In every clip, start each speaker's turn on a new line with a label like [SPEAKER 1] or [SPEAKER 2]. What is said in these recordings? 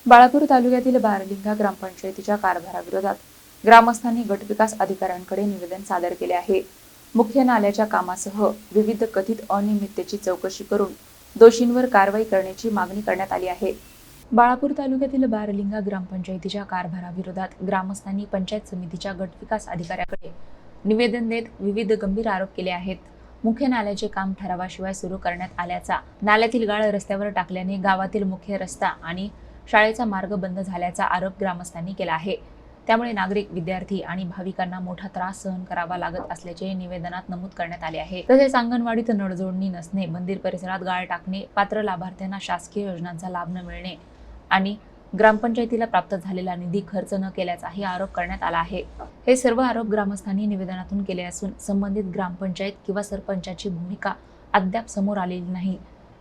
[SPEAKER 1] बाळापूर तालुक्यातील बारलिंगा ग्रामपंचायतीच्या कारभाराविरोधात ग्रामस्थांनी गटविकास अधिकाऱ्यांकडे निवेदन सादर केले आहे। मुख्य नाल्याच्या कामासह विविध कथित अनियमिततेची चौकशी करून दोषींवर कारवाई करण्याची मागणी करण्यात आली आहे। बाळापूर तालुक्यातील बारलिंगा ग्रामपंचायतीच्या कारभाराविरोधात ग्रामस्थांनी पंचायत समितीच्या गटविकास अधिकाऱ्याकडे निवेदन देत विविध गंभीर आरोप केले आहेत। मुख्य नाल्याचे काम ठरावाशिवाय सुरू करण्यात आल्याचा, नाल्यातील गाळ रस्त्यावर टाकल्याने गावातील मुख्य रस्ता आणि शाळेचा मार्ग बंद झाल्याचा आरोप ग्रामस्थांनी केला आहे। त्यामुळे नागरिक, विद्यार्थी आणि भाविकांना मोठा त्रास सहन करावा लागत असल्याचे निवेदनात नमूद करण्यात आले आहे। तसेच अंगणवाडीत नळजोडणी नसणे, मंदिर परिसरात गाळ टाकणे, पात्र लाभार्थ्यांना शासकीय योजनांचा लाभ न मिळणे आणि ग्रामपंचायतीला प्राप्त झालेला निधी खर्च न केल्याचाही आरोप करण्यात आला आहे। हे सर्व आरोप ग्रामस्थांनी निवेदनातून केले असून संबंधित ग्रामपंचायत किंवा सरपंचाची भूमिका अद्याप समोर आलेली नाही।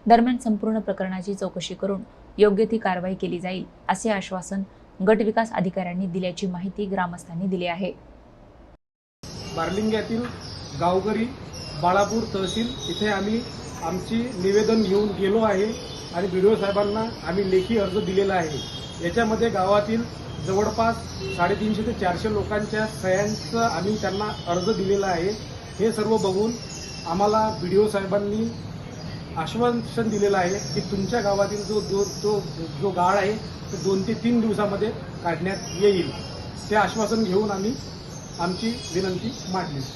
[SPEAKER 1] दरम्यान संपूर्ण प्रकरणाची चौकशी करून योग्य ती कारवाई केली जाईल असे आश्वासन गटविकास अधिकाऱ्यांनी दिल्याची माहिती ग्रामस्थांनी दिली आहे।
[SPEAKER 2] बारलिंग्यातील गावकरी बाळापूर तहसील इथे आम्ही आमची निवेदन घेऊन गेलो आहे आणि बीडीओ साहेबांना आम्ही लेखी अर्ज दिलेला आहे। याच्यामध्ये गावातील जवळपास 350 ते 400 लोकांच्या सह्यांचं आम्ही त्यांना अर्ज दिलेला आहे। हे सर्व बघून आम्हाला बीडीओ साहेबांनी आश्वासन दिलेलं आहे की तुमच्या गावातील जो गाळ आहे तो 2 ते 3 दिवसामध्ये काढण्यात येईल। ते आश्वासन घेऊन आम्ही आमची विनंती मांडली।